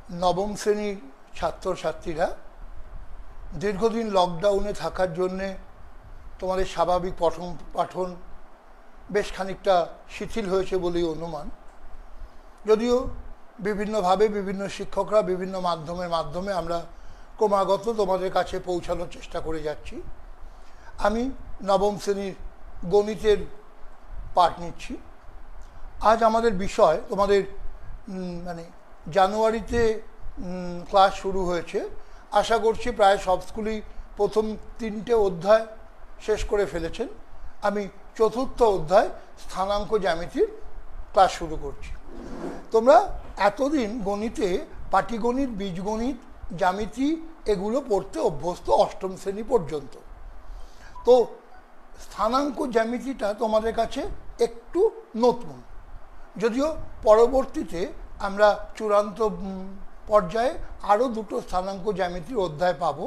নবম শ্রেণীর ছাত্রছাত্রীরা দীর্ঘদিন লকডাউনে থাকার জন্যে তোমাদের স্বাভাবিক পঠন পাঠন বেশ খানিকটা শিথিল হয়েছে বলেই অনুমান। যদিও বিভিন্নভাবে বিভিন্ন শিক্ষকরা বিভিন্ন মাধ্যমে আমরা ক্রমাগত তোমাদের কাছে পৌঁছানোর চেষ্টা করে যাচ্ছি। আমি নবম শ্রেণীর গণিতের পাঠ নিচ্ছি। আজ আমাদের বিষয় তোমাদের জানুয়ারিতে ক্লাস শুরু হয়েছে। আশা করছি প্রায় সব স্কুলেই প্রথম 3টে অধ্যায় শেষ করে ফেলেছেন। আমি চতুর্থ অধ্যায় স্থানাঙ্ক জ্যামিতির ক্লাস শুরু করছি। তোমরা এতদিন গণিতে পাটিগণিত, বীজগণিত, জ্যামিতি এগুলো পড়তে অভ্যস্ত অষ্টম শ্রেণী পর্যন্ত। তো স্থানাঙ্ক জ্যামিতিটা তোমাদের কাছে একটু নতুন, যদিও পরবর্তীতে আমরা চূড়ান্ত পর্যায়ে আরও 2টো স্থানাঙ্ক জ্যামিতির অধ্যায় পাব।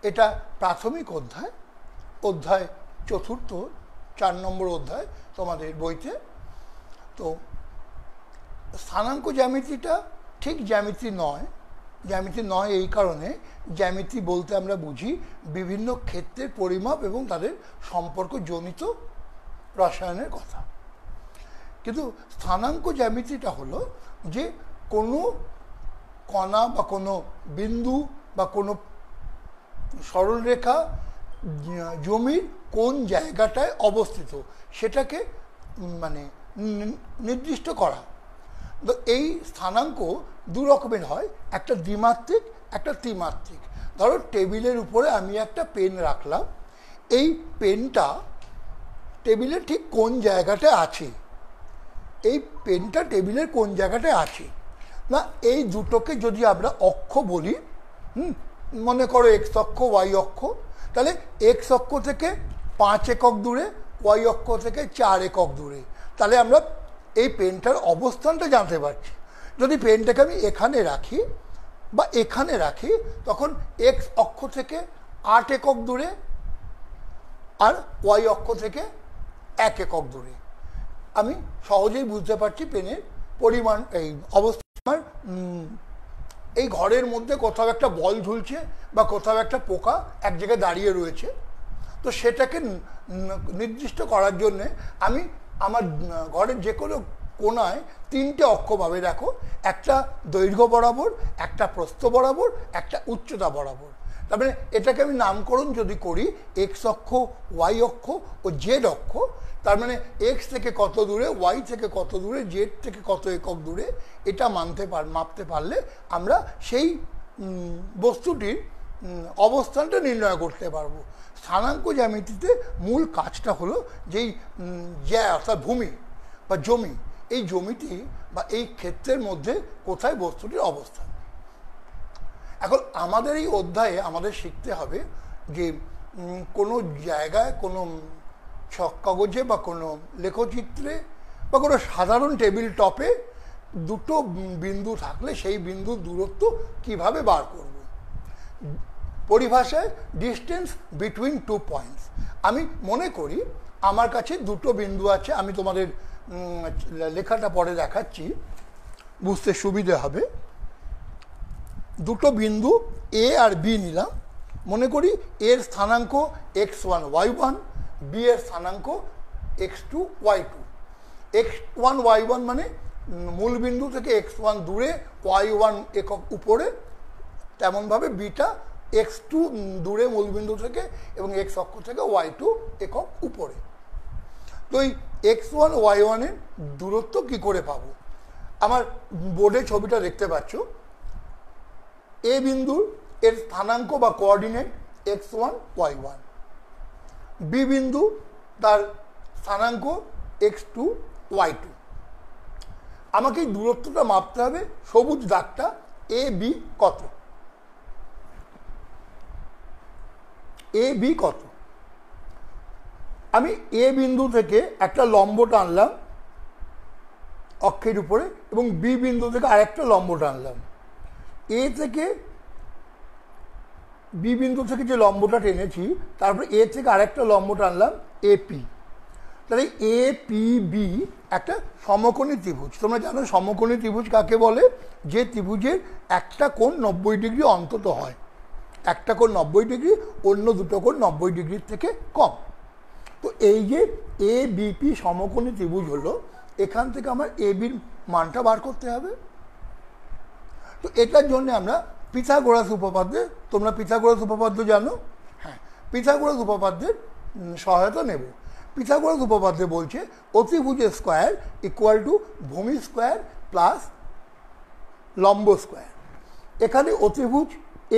এটা প্রাথমিক অধ্যায়, অধ্যায় চতুর্থ, 4 নম্বর অধ্যায় তোমাদের বইতে। তো স্থানাঙ্ক জ্যামিতিটা ঠিক জ্যামিতি নয় এই কারণে, জ্যামিতি বলতে আমরা বুঝি বিভিন্ন ক্ষেত্রের পরিমাপ এবং তাদের সম্পর্কজনিত রসায়নের কথা। কিন্তু স্থানাঙ্ক জ্যামিতিটা হলো যে কোনো কণা বা কোনো বিন্দু বা কোনো সরলরেখা জমির কোন জায়গাটায় অবস্থিত সেটাকে নির্দিষ্ট করা। তো এই স্থানাঙ্ক 2 রকমের হয়, একটা দ্বিমাত্রিক, একটা ত্রিমাত্রিক। ধরো টেবিলের উপরে আমি একটা পেন রাখলাম, এই পেনটা টেবিলের ঠিক কোন জায়গাটায় আছে, এই পেনটা টেবিলের কোন জায়গাটায় আছে না, এই দুটোকে যদি আমরা অক্ষ বলি, মনে করো এক্স অক্ষ, ওয়াই অক্ষ, তাহলে এক্স অক্ষ থেকে 5 একক দূরে, ওয়াই অক্ষ থেকে 4 একক দূরে, তাহলে আমরা এই পেনটার অবস্থানটা জানতে পারছি। যদি পেনটাকে আমি এখানে রাখি বা এখানে রাখি, তখন এক্স অক্ষ থেকে 8 একক দূরে আর ওয়াই অক্ষ থেকে 1 একক দূরে। আমি সহজেই বুঝতে পারছি পেনের পরিমাণ, এই অবস্থা। আমার এই ঘরের মধ্যে কোথাও একটা বল ঝুলছে বা কোথাও একটা পোকা এক জায়গায় দাঁড়িয়ে রয়েছে। তো সেটাকে নির্দিষ্ট করার জন্যে আমি আমার ঘরের যে কোনো কোণায় 3টে অক্ষ পাবে। দেখো, একটা দৈর্ঘ্য বরাবর, একটা প্রস্থ বরাবর, একটা উচ্চতা বরাবর। তার মানে এটাকে আমি নামকরণ যদি করি এক্স অক্ষ, ওয়াই অক্ষ ও জেড অক্ষ, তার মানে এক্স থেকে কত দূরে, ওয়াই থেকে কত দূরে, জেড থেকে কত একক দূরে, এটা মাপতে পারলে আমরা সেই বস্তুটির অবস্থানটা নির্ণয় করতে পারবো। স্থানাঙ্ক জ্যামিতিতে মূল কাজটা হলো যেই অর্থাৎ ভূমি বা জমি, এই জমিটি বা এই ক্ষেত্রের মধ্যে কোথায় বস্তুটির অবস্থান। এখন আমাদের এই অধ্যায়ে আমাদের শিখতে হবে যে কোনো জায়গায়, কোনো ছক কাগজে বা কোনো লেখচিত্রে বা কোনো সাধারণ টেবিল টপে 2টো বিন্দু থাকলে সেই বিন্দুর দূরত্ব কিভাবে বার করব। পরিভাষায় ডিস্টেন্স বিটুইন 2 পয়েন্টস। আমি মনে করি আমার কাছে 2টো বিন্দু আছে, আমি তোমাদের লেখাটা পরে দেখাচ্ছি, বুঝতে সুবিধে হবে। 2টো বিন্দু এ আর বি নিলাম। মনে করি এর স্থানাঙ্ক x1 y1, বি এর স্থানাঙ্ক x2 y2। x1 y1 মানে মূল বিন্দু থেকে x1 দূরে, y1 একক উপরে, তেমনভাবে বিটা x2 দূরে মূল বিন্দু থেকে এবং x অক্ষ থেকে y2 একক উপরে। তো এই x1 y1 এর দূরত্ব কি করে পাবো? আমার বোর্ডে ছবিটা দেখতে পাচ্ছ। এ বিন্দুর এর স্থানাঙ্ক বা কোঅর্ডিনেট x1 y1, বি বিন্দু তার স্থানাঙ্ক x2 y2। আমাকে এই দূরত্বটা মাপতে হবে। সবুজ দাগটা এ বি কত, এ বি কত। আমি এ বিন্দু থেকে একটা লম্ব টানলাম অক্ষের উপরে এবং বি বিন্দু থেকে আরেকটা লম্ব টানলাম। এ থেকে বি বিন্দু থেকে যে লম্বটা টেনেছি, তারপরে এ থেকে আরেকটা লম্ব টানলাম এপি। তাহলে এ পি বি একটা সমকোণী ত্রিভুজ। তোমরা জানো সমকোণী ত্রিভুজ কাকে বলে? যে ত্রিভুজের একটা কোণ 90 ডিগ্রি অন্তত হয়, একটা কোণ 90 ডিগ্রি, অন্য দুটো কোণ 90 ডিগ্রির থেকে কম। তো এই যে এ বিপি সমকোণী ত্রিভুজ হলো, এখান থেকে আমার এ বির মানটা বার করতে হবে। তো এটার জন্য আমরা পিথাগোরাস উপপাদ্য, তোমরা পিথাগোরাস উপপাদ্য জানো? হ্যাঁ, পিথাগোরাস উপপাদ্যের সহায়তা নেব। পিথাগোরাস উপপাদ্যে বলছে অতিভুজের স্কোয়ার ইকুয়াল টু ভূমি স্কোয়ার প্লাস লম্ব স্কোয়ার। এখানে অতিভুজ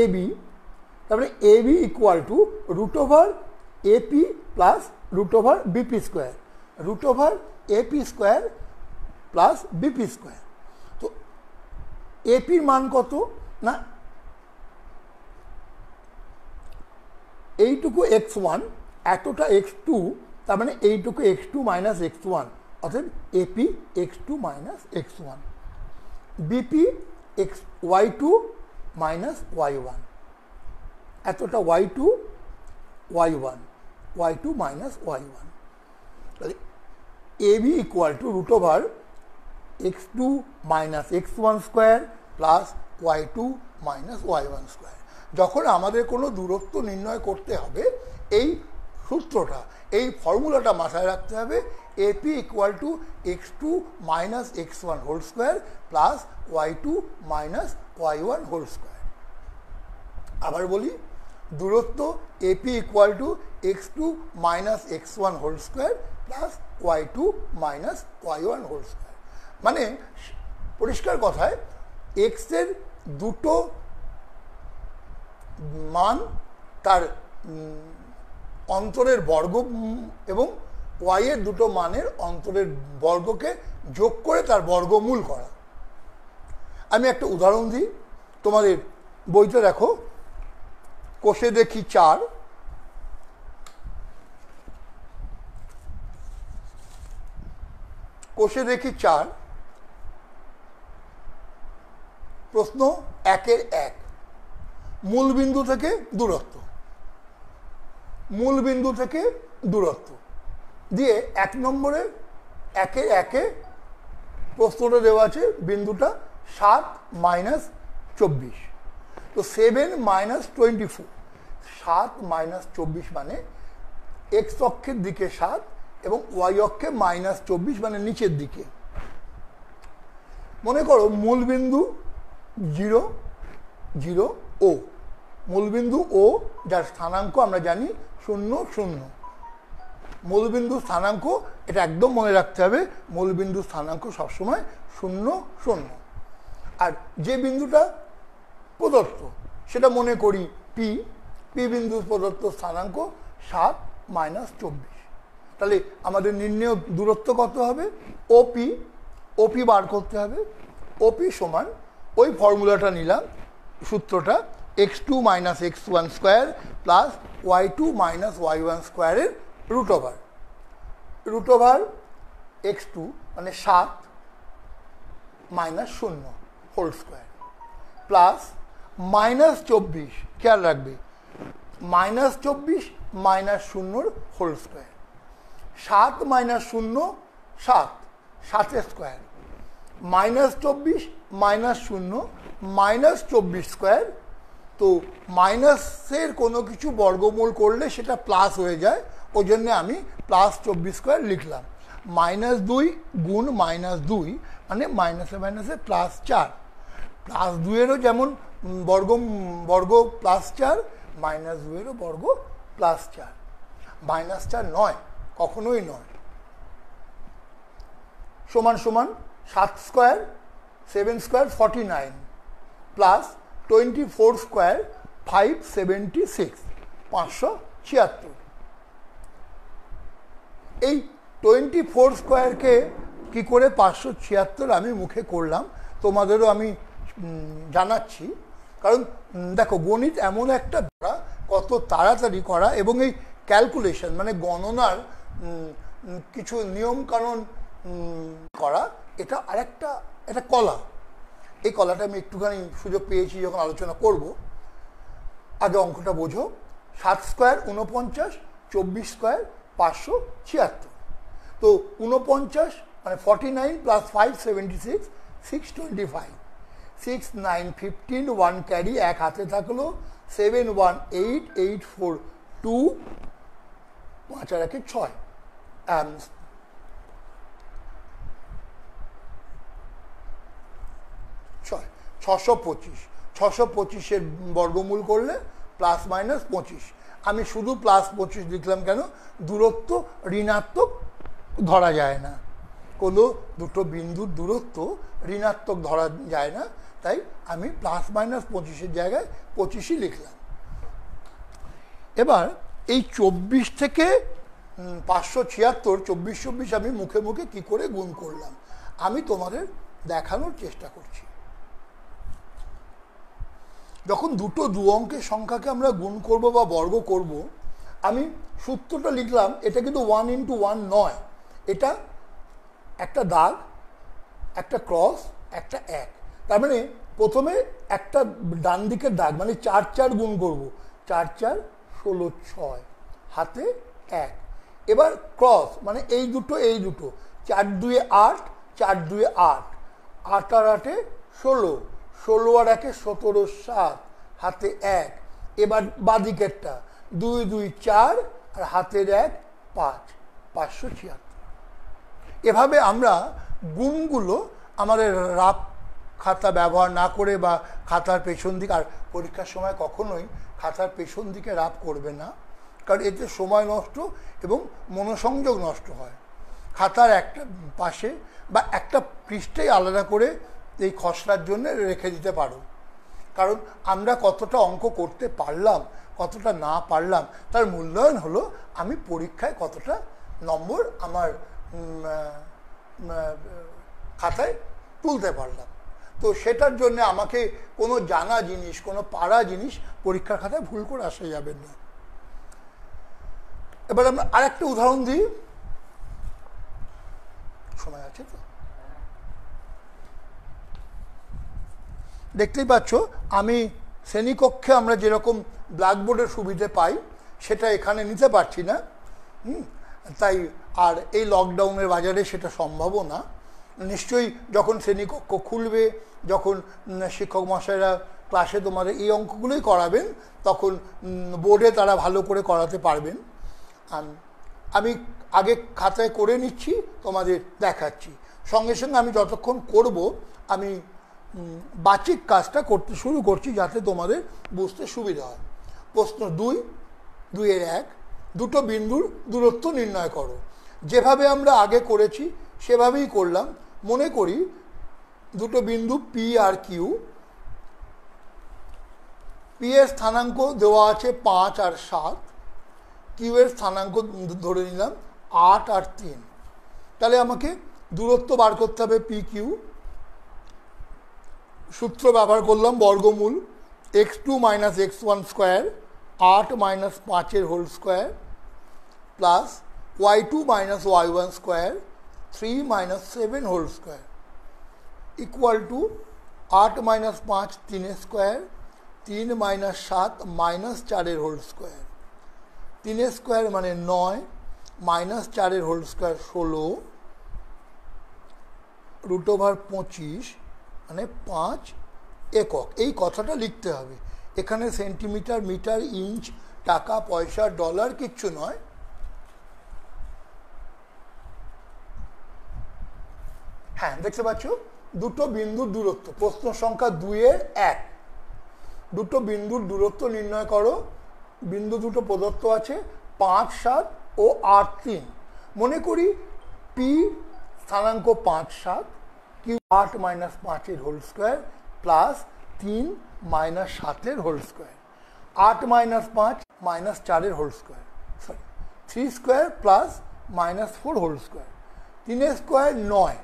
এ বি, তারপরে A B equal to root over AP plus root over BP square, root over AP square plus BP square. তো এপির মান কত না এইটুকু x1, এতটা x2, তার মানে এইটুকু x2 মাইনাস x1, অর্থাৎ AP x2 minus x1, BP y2 minus y1, এতটা y2 y1, y2 minus y1। তাহলে AB equal to root over x2 minus x1 square plus y2 minus y1 square. যখন আমাদের কোনো দূরত্ব নির্ণয় করতে হবে, এই সূত্রটা, এই ফর্মুলাটা মাথায় রাখতে হবে, AP equal to x2 minus x1 whole square plus y2 minus y1 whole square. আবার বলি, দূরত্ব AP equal to x2 minus x1 whole square plus y2 minus y1 whole square. মানে পরিষ্কার কথায় এক্সের দুটো মান তার অন্তরের বর্গ এবং ওয়াইয়ের দুটো মানের অন্তরের বর্গকে যোগ করে তার বর্গমূল করা। আমি একটা উদাহরণ দিই, তোমাদের বইতে দেখো, কোষে দেখি 4, কোষে দেখি 4, প্রশ্ন 1-এর 1, মূল বিন্দু থেকে দূরত্ব, মূল বিন্দু থেকে দূরত্ব দিয়ে 1 নম্বরে 1-এর 1-এ প্রশ্নটা দেওয়া আছে, বিন্দুটা 7 মাইনাস 24, তো 7 মাইনাস 24, 7 মাইনাস 24 মানে এক্স অক্ষের দিকে 7 এবং ওয়াই অক্ষে মাইনাস 24 মানে নিচের দিকে। মনে করো মূলবিন্দু 0 0 ও, মূলবিন্দু ও যার স্থানাঙ্ক আমরা জানি 0 0, মূলবিন্দু স্থানাঙ্ক এটা একদম মনে রাখতে হবে, মূলবিন্দু স্থানাঙ্ক সবসময় 0 0। আর যে বিন্দুটা প্রদত্ত সেটা মনে করি পি, পি বিন্দু প্রদত্ত স্থানাঙ্ক 7 মাইনাস 24। তাহলে আমাদের নির্ণেয় দূরত্ব কত হবে? ওপি, ওপি বার করতে হবে। ওপি সমান ওই ফর্মুলাটা নিলাম, সূত্রটা x2 minus x1 square plus y2 minus y1 স্কোয়ারের রুট ওভার x2 মানে 7 minus 0 whole square plus minus 24, খেয়াল রাখবে, minus 24 minus 0 whole square, 7 minus 0 7, 7 square, minus 24 minus 0 minus 24 square. তো মাইনাসের কোনো কিছু বর্গমূল করলে সেটা প্লাস হয়ে যায়, ওই জন্যে আমি প্লাস 24 স্কোয়ার লিখলাম। মাইনাস 2 গুণ মাইনাস 2 মানে মাইনাসে মাইনাসে প্লাস 4, প্লাস 2-এরও যেমন বর্গ প্লাস 4, মাইনাস 2-এরও বর্গ প্লাস 4, মাইনাস 4 নয়, কখনোই নয়। সমান সমান 7 স্কোয়ার 7 স্কোয়ার 49 প্লাস 24 স্কোয়ার 576 576। এই 24 স্কোয়ারকে কি করে 576 আমি মুখে করলাম তোমাদেরও আমি জানাচ্ছি, কারণ দেখো গণিত এমন একটা কত তাড়াতাড়ি করা এবং এই ক্যালকুলেশন মানে গণনার কিছু নিয়মকানুন করা, এটা আরেকটা একটা কলা। এই কলাটা আমি একটুখানি সুযোগ পেয়েছি যখন আলোচনা করব। আগে অঙ্কটা বোঝো, 7 স্কোয়ার 49, 24 স্কোয়ার 576। তো 49 মানে 49 প্লাস 5 76 625 6 9 15 1 ক্যারি এক হাতে থাকলো 7 1 8 8 4 2 5 আর 1 6 625 625-এর বর্গমূল করলে প্লাস মাইনাস 25। আমি শুধু প্লাস 25 লিখলাম কেন? দূরত্ব ঋণাত্মক ধরা যায় না, কোনো দুটো বিন্দুর দূরত্ব ঋণাত্মক ধরা যায় না, তাই আমি প্লাস মাইনাস 25-এর জায়গায় 25ই লিখলাম। এবার এই 24 থেকে 576 24 24 আমি মুখে মুখে কি করে গুণ করলাম আমি তোমাদের দেখানোর চেষ্টা করছি। যখন দুটো দু অঙ্কের সংখ্যাকে আমরা গুণ করব বা বর্গ করব, আমি সূত্রটা লিখলাম, এটা কিন্তু 1 ইন্টু 1 নয়, এটা একটা দাগ, একটা ক্রস, একটা এক। তার মানে প্রথমে একটা ডান দিকের দাগ মানে 4 4 গুণ করব, 4 4 16 6 হাতে 1। এবার ক্রস মানে এই দুটো 4 2 8 4 2 8 8 আর 8 16 16 আর 1 17 7 হাতে 1। এবার বাদিকেরটা 2 2 4 আর হাতের 1 5 576। এভাবে আমরা গুণগুলো আমাদের রাফ খাতা ব্যবহার না করে বা খাতার পেছন দিকে, আর পরীক্ষার সময় কখনোই খাতার পেছন দিকে রাফ করবে না, কারণ এতে সময় নষ্ট এবং মনোসংযোগ নষ্ট হয়। খাতার একটা পাশে বা একটা পৃষ্ঠাই আলাদা করে এই খসড়ার জন্য রেখে দিতে পারো, কারণ আমরা কতটা অঙ্ক করতে পারলাম কতটা না পারলাম তার মূল্যায়ন হলো আমি পরীক্ষায় কতটা নম্বর আমার খাতায় তুলতে পারলাম। তো সেটার জন্য আমাকে কোনো জানা জিনিস, কোনো পারা জিনিস পরীক্ষার খাতায় ভুল করে আসা যাবে না। এবার আমরা আরেকটা উদাহরণ দিই, সময় আছে তো? দেখতেই পাচ্ছ আমি শ্রেণীকক্ষে আমরা যেরকম ব্ল্যাকবোর্ডের সুবিধে পাই সেটা এখানে নিতে পারছি না, তাই আর এই লকডাউনের বাজারে সেটা সম্ভবও না। নিশ্চয়ই যখন শ্রেণীকক্ষ খুলবে, যখন শিক্ষক মশাইরা ক্লাসে তোমাদের এই অঙ্কগুলোই করাবেন, তখন বোর্ডে তারা ভালো করে করাতে পারবেন। আমি আগে খাতায় করে নিচ্ছি, তোমাদের দেখাচ্ছি। সঙ্গে সঙ্গে আমি যতক্ষণ করব আমি বাচিক কাজটা করতে শুরু করছি যাতে তোমাদের বুঝতে সুবিধা হয়। প্রশ্ন 2 2 এর 1, দুটো বিন্দুর দূরত্ব নির্ণয় করো। যেভাবে আমরা আগে করেছি সেভাবেই করলাম। মনে করি দুটো বিন্দু পি আর কিউ, পি এর স্থানাঙ্ক দেওয়া আছে 5 আর 7, কিউ এর স্থানাঙ্ক ধরে নিলাম 8 আর 3। তাহলে আমাকে দূরত্ব বার করতে হবে পি কিউ। সূত্র ব্যবহার করলাম বর্গমূল x2 minus x1 square 8 minus 5-এর whole square plus y2 minus y1 square 3 minus 7 whole square equal to 8 minus 5 3 square 3 minus 7 minus 4-এর হোল স্কোয়ার। 3 স্কোয়ার মানে 9 মাইনাস 4-এর হোল স্কোয়ার 16 রুট ওভার 25 মানে 5 একক। এই কথাটা লিখতে হবে। এখানে সেন্টিমিটার, মিটার, ইঞ্চ, টাকা, পয়সা, ডলার কিচ্ছু নয়। হ্যাঁ, দেখতে পাচ্ছ দুটো বিন্দুর দূরত্ব। প্রশ্ন সংখ্যা 2 এর 1, দুটো বিন্দুর দূরত্ব নির্ণয় করো। বিন্দু দুটো প্রদত্ত আছে 5 7 ও 8 3। মনে করি পি স্থানাঙ্ক 5 7, কিউ 8 মাইনাস 5-এর হোল স্কোয়ার প্লাস 3 মাইনাস 7-এর হোল স্কোয়ার। 8 মাইনাস 5 মাইনাস 4-এর whole square, sorry 3 square plus minus 4 whole square. 3 square 9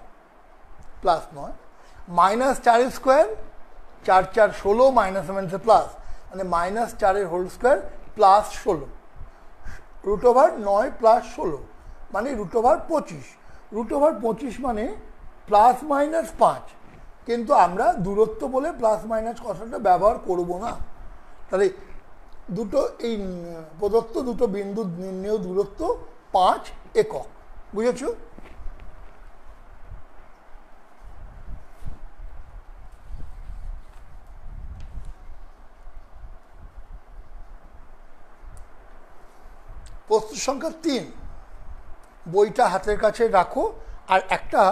plus 9 minus 4 square 4 4 16 minus মাইনাসে প্লাস মানে মাইনাস 4-এর whole square plus 16 root over 9 plus 16 মানে root over 25। Root over 25 মানে plus minus 5, কিন্তু আমরা দূরত্ব বলে প্লাস মাইনাস কথাটা ব্যবহার করব না। তাহলে দুটো এই প্রদত্ত দুটো বিন্দু নির্ণেয় দূরত্ব 5 একক। বুঝেছো? প্রশ্ন সংখ্যা 3, বইটা হাতের কাছে রাখো আর একটা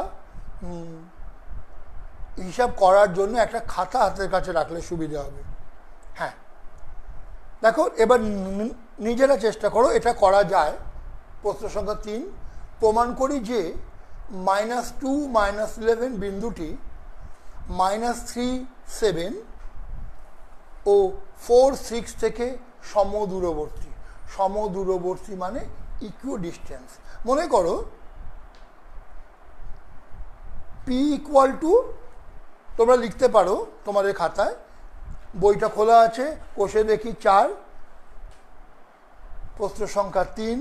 হিসাব করার জন্য একটা খাতা হাতের কাছে রাখলে সুবিধা হবে। হ্যাঁ, দেখো এবার নিজেরা চেষ্টা করো, এটা করা যায়। প্রশ্ন সংখ্যা 3, প্রমাণ করি যে -2 -11 বিন্দুটি -3 7 ও 4 6 থেকে সমদূরবর্তী। সমদূরবর্তী মানে ইকুও ডিস্টেন্স। মনে করো P = তোমরা লিখতে পারো তোমাদের খাতায়, বইটা খোলা আছে, কষে দেখি 4, প্রশ্ন সংখ্যা 3,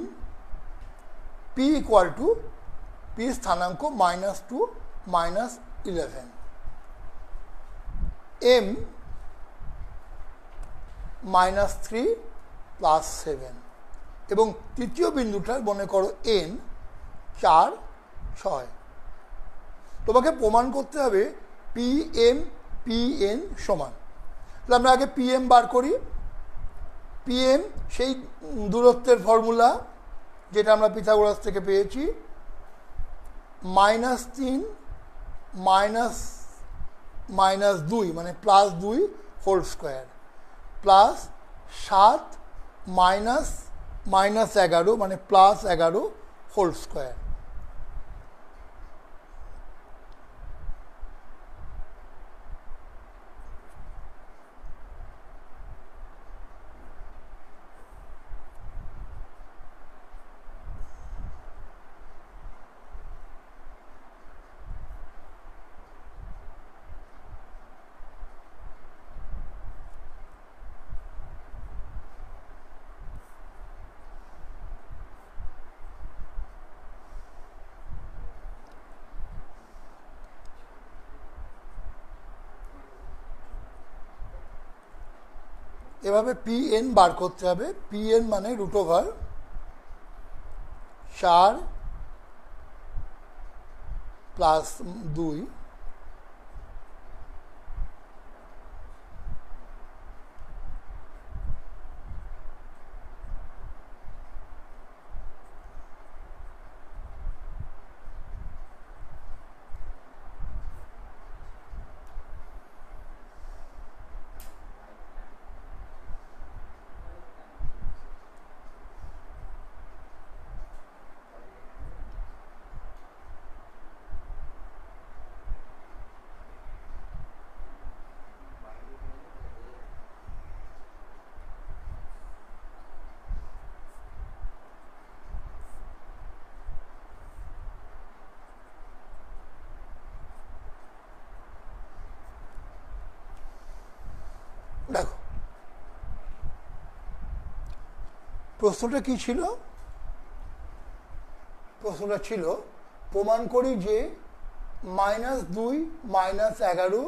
P = P স্থানাঙ্ক -2 -11, M -3 + 7 এবং তৃতীয় বিন্দুটা মনে করো N 4 6। তোমাকে প্রমাণ করতে হবে PN সমান। তাহলে আমরা আগে PM বার করি। PM সেই দূরত্বের ফর্মুলা যেটা আমরা পিথাগোরাস থেকে পেয়েছি, -3 -2 মানে +2 হোল স্কোয়ার প্লাস 7 -11 মানে +11 হোল স্কোয়ার। এভাবে PN বার করতে হবে। PN মানে √4 + 2 দেখো প্রশ্নটা কি ছিল? প্রশ্নটা ছিল প্রমাণ করি যে -2 -11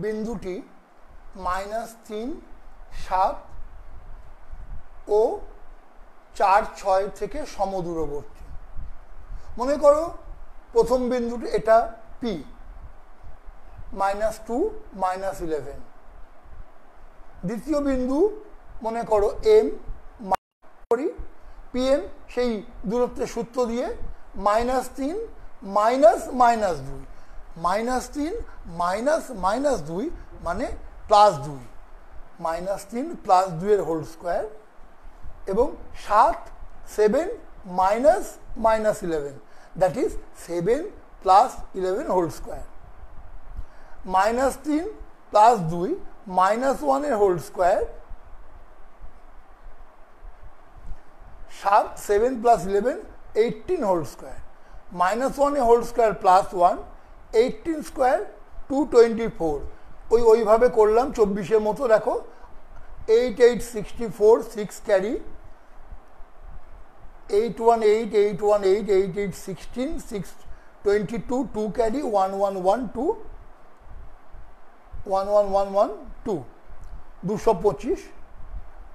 বিন্দুটি -3 7 ও 4 6 থেকে সমদূরবর্তী। মনে করো প্রথম বিন্দুটি এটা P -2 -11, দ্বিতীয় বিন্দু মনে করো M করি PM সেই দূরত্বের সূত্র দিয়ে -3 -2 -3 মানে +2 -3 + 2 এর হোল স্কোয়ার এবং 7 7 -11 দ্যাট ইজ 7 + 11 হোল স্কোয়ার, -3 + 2 -1 এর হোল স্কোয়ার, 7 7 + 11 18 হোল স্কোয়ার, -1 এর হোল স্কোয়ার +1 18 স্কোয়ার 224। ওইভাবে করলাম 24-এর মতো। দেখো 8 8 64 6 ক্যারি, 8 1 8 8 1 8 8 8 16 6 22 2 ক্যারি 1 1 1 2 1 1 1 1 2 225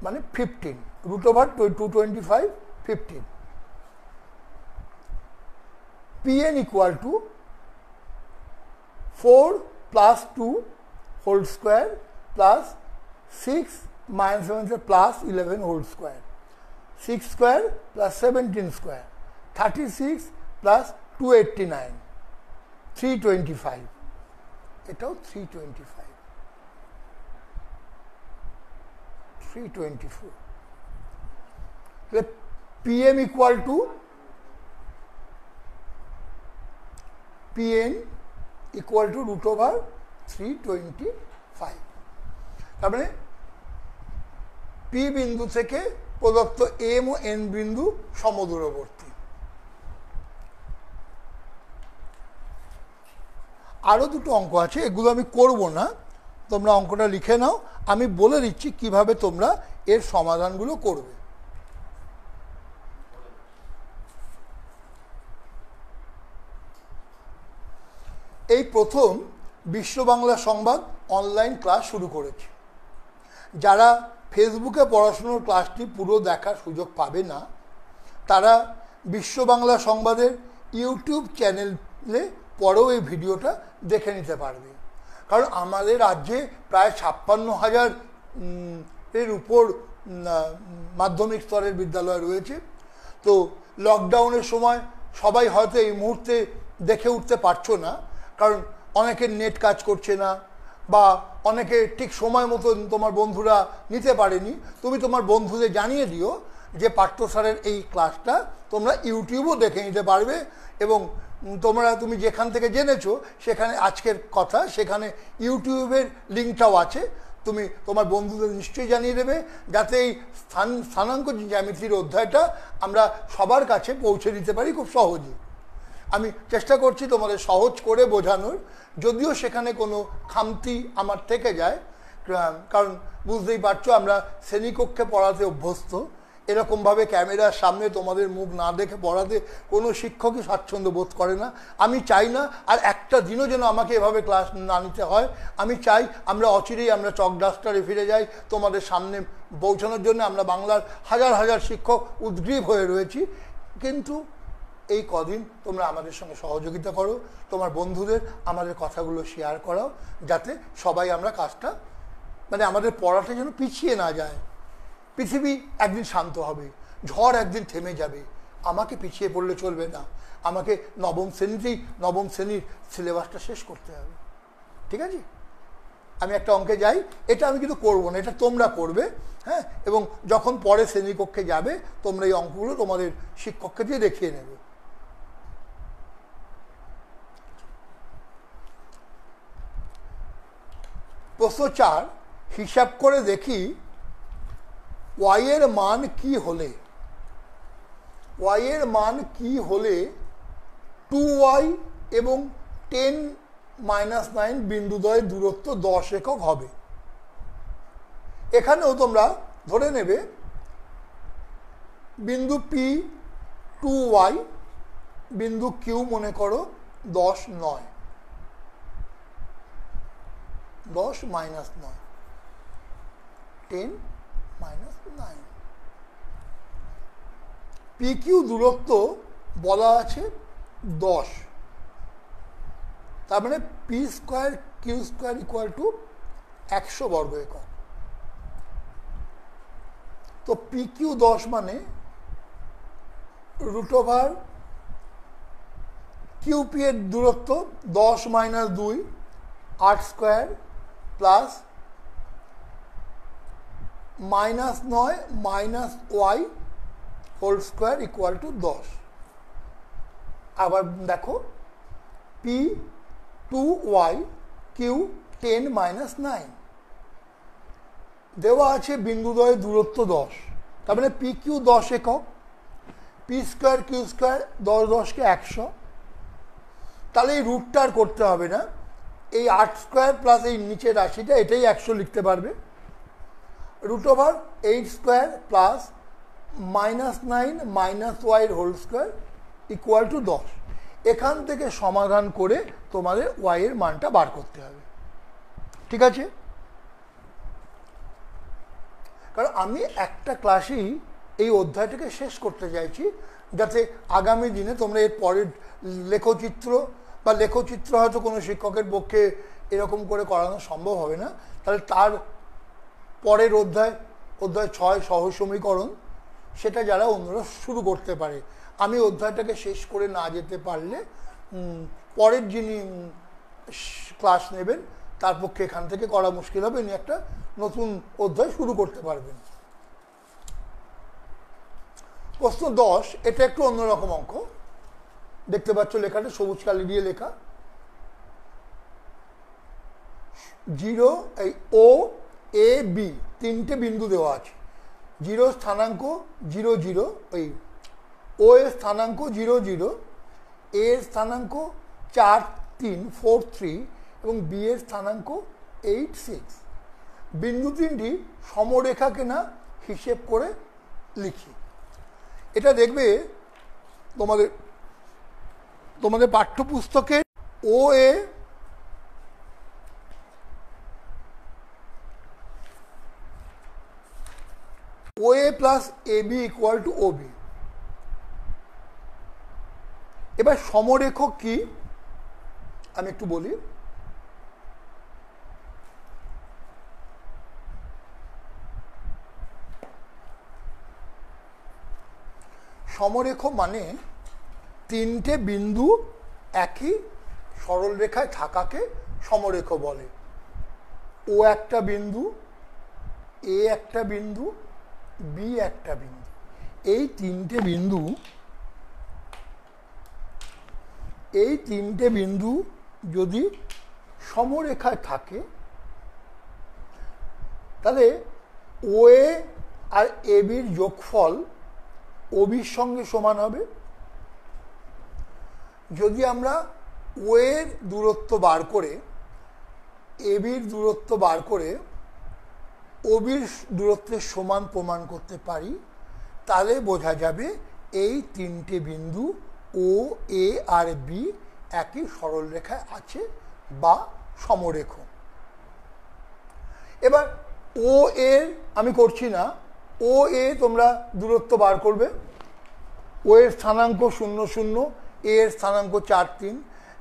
মানে 15 √225 15। pn equal to 4 plus 2 whole square plus 6 minus 7 plus 11 whole square, 6 square plus 17 square, 36 plus 289, 325, এটাও 325, 324. pm equal to pn equal to root over 325. তার মানে P বিন্দু থেকে প্রদত্ত এম ও এন বিন্দু সমদূরবর্তী। আরও দুটো অঙ্ক আছে, এগুলো আমি করব না, তোমরা অঙ্কটা লিখে নাও, আমি বলে দিচ্ছি কিভাবে তোমরা এর সমাধানগুলো করবে। এই প্রথম বিশ্ব বাংলা সংবাদ অনলাইন ক্লাস শুরু করেছে। যারা ফেসবুকে পড়াশোনার ক্লাসটি পুরো দেখার সুযোগ পাবে না, তারা বিশ্ব বাংলা সংবাদের ইউটিউব চ্যানেলে পরেও এই ভিডিওটা দেখে নিতে পারবে। কারণ আমাদের রাজ্যে প্রায় 56,000 এর উপর মাধ্যমিক স্তরের বিদ্যালয় রয়েছে। তো লকডাউনের সময় সবাই হয়তো এই মুহূর্তে দেখে উঠতে পারছো না, কারণ অনেকের নেট কাজ করছে না, বা অনেকে ঠিক সময় মতো তোমার বন্ধুরা নিতে পারেনি। তুমি তোমার বন্ধুদের জানিয়ে দিও যে পার্থ স্যারের এই ক্লাসটা তোমরা ইউটিউবও দেখে নিতে পারবে, এবং তুমি যেখান থেকে জেনেছো সেখানে আজকের কথা সেখানে ইউটিউবের লিঙ্কটাও আছে, তুমি তোমার বন্ধুদের নিশ্চয়ই জানিয়ে দেবে, যাতে এই স্থানাঙ্ক জ্যামিতির অধ্যায়টা আমরা সবার কাছে পৌঁছে দিতে পারি খুব সহজে। আমি চেষ্টা করছি তোমাদের সহজ করে বোঝানোর, যদিও সেখানে কোনো খামতি আমার থেকে যায়, কারণ বুঝতেই পারছো আমরা শ্রেণীকক্ষে পড়াতে অভ্যস্ত। এরকমভাবে ক্যামেরার সামনে তোমাদের মুখ না দেখে পড়াতে কোনো শিক্ষকই স্বাচ্ছন্দ্য বোধ করে না। আমি চাই না আর একটা দিনও যেন আমাকে এভাবে ক্লাস না নিতে হয়। আমি চাই আমরা অচিরেই আমরা চক ডাস্টারে ফিরে যাই তোমাদের সামনে পৌঁছানোর জন্য। আমরা বাংলার হাজার হাজার শিক্ষক উদ্গ্রীব হয়ে রয়েছি, কিন্তু এই কদিন তোমরা আমাদের সঙ্গে সহযোগিতা করো, তোমার বন্ধুদের আমাদের কথাগুলো শেয়ার করাও, যাতে সবাই আমরা কাজটা আমাদের পড়াটা যেন পিছিয়ে না যায়। পৃথিবী একদিন শান্ত হবে, ঝড় একদিন থেমে যাবে, আমাকে পিছিয়ে পড়লে চলবে না, আমাকে নবম শ্রেণীর সিলেবাসটা শেষ করতে হবে। ঠিক আছে, আমি একটা অঙ্কে যাই, এটা আমি কিন্তু করবো না, এটা তোমরা করবে। হ্যাঁ, এবং যখন পরে শ্রেণীকক্ষে যাবে তোমরা এই অঙ্কগুলো তোমাদের শিক্ষককে দিয়ে দেখিয়ে নেবে। প্রশ্ন 4, হিসাব করে দেখি y এর মান কি হলে 2y এবং 10-9 বিন্দুদ্বয়ের দূরত্ব 10 একক হবে। এখানেও তোমরা ধরে নেবে বিন্দু P 2y, বিন্দু Q মনে করো 10 9, 10 - 9, 10 - 9। PQ দূরত্ব বলা আছে 10, তার মানে P square Q square equal two 100 বর্গ একক। তো PQ 10 মানে রুট ওভার QP এর দূরত্ব 10 - 2 8 square plus -9 - y whole square equal to 10। আবার দেখো P 2y Q 10 - 9 দেওয়া আছে বিন্দুদ্বয়ের দূরত্ব 10, তার মানে PQ 10 একক, P স্কোয়ার Q স্কোয়ার 10 10 = 100। তাহলে এই রুটটা আর করতে হবে না, এই 8 স্কোয়ার প্লাস এই নিচের রাশিটা এটাই 100 লিখতে পারবে। Root over 8 square plus -9 - y whole square equal to 10। এখান থেকে সমাধান করে তোমাদের y এর মানটা বার করতে হবে। ঠিক আছে, কারণ আমি একটা ক্লাসেই এই অধ্যায়টাকে শেষ করতে চাইছি, যাতে আগামী দিনে তোমরা এর পরের লেখচিত্র বা লেখচিত্র হয়তো কোনো শিক্ষকের পক্ষে এরকম করে করানো সম্ভব হবে না, তাহলে তার পরের অধ্যায় 6 সহজ সমীকরণ, সেটা যারা অন্যরা শুরু করতে পারে। আমি অধ্যায়টাকে শেষ করে না যেতে পারলে পরের যিনি ক্লাস নেবেন তার পক্ষে এখান থেকে করা মুশকিল হবে, উনি একটা নতুন অধ্যায় শুরু করতে পারবেন। প্রশ্ন 10, এটা একটু অন্যরকম অঙ্ক। দেখতে পাচ্ছ লেখাটা সবুজ কালি দিয়ে লেখা। 0 এই ও এ বি তিনটে বিন্দু দেওয়া আছে। 0 স্থানাঙ্ক 0 0, ওই ও এর স্থানাঙ্ক 0 0, এ এর স্থানাঙ্ক 4 3 4 3 এবং বি এর স্থানাঙ্ক 8 6। বিন্দু তিনটি সমরেখা কিনা হিসেব করে লিখি। এটা দেখবে তোমাদের পাঠ্যপুস্তকে O A plus A B equal to O B. এবার সমরেখক কি আমি একটু বলি। সমরেখ মানে তিনটে বিন্দু একই সরল রেখায় থাকাকে সমরেখ বলে। ও একটা বিন্দু, এ একটা বিন্দু, বি একটা বিন্দু, এই তিনটে বিন্দু যদি সমরেখায় থাকে তাহলে ও এ আর এ বির যোগফল ও বির সঙ্গে সমান হবে। যদি আমরা ও এর দূরত্ব বার করে এ বির দূরত্ব বার করে ও বির দূরত্বের সমান প্রমাণ করতে পারি, তাহলে বোঝা যাবে এই তিনটে বিন্দু ও এ আর বি একই সরল রেখায় আছে বা সমরেখ। এবার ও এর আমি করছি না, ও এ তোমরা দূরত্ব বার করবে। ও এর স্থানাঙ্ক 0 0, এ এর স্থানাঙ্ক 4 3।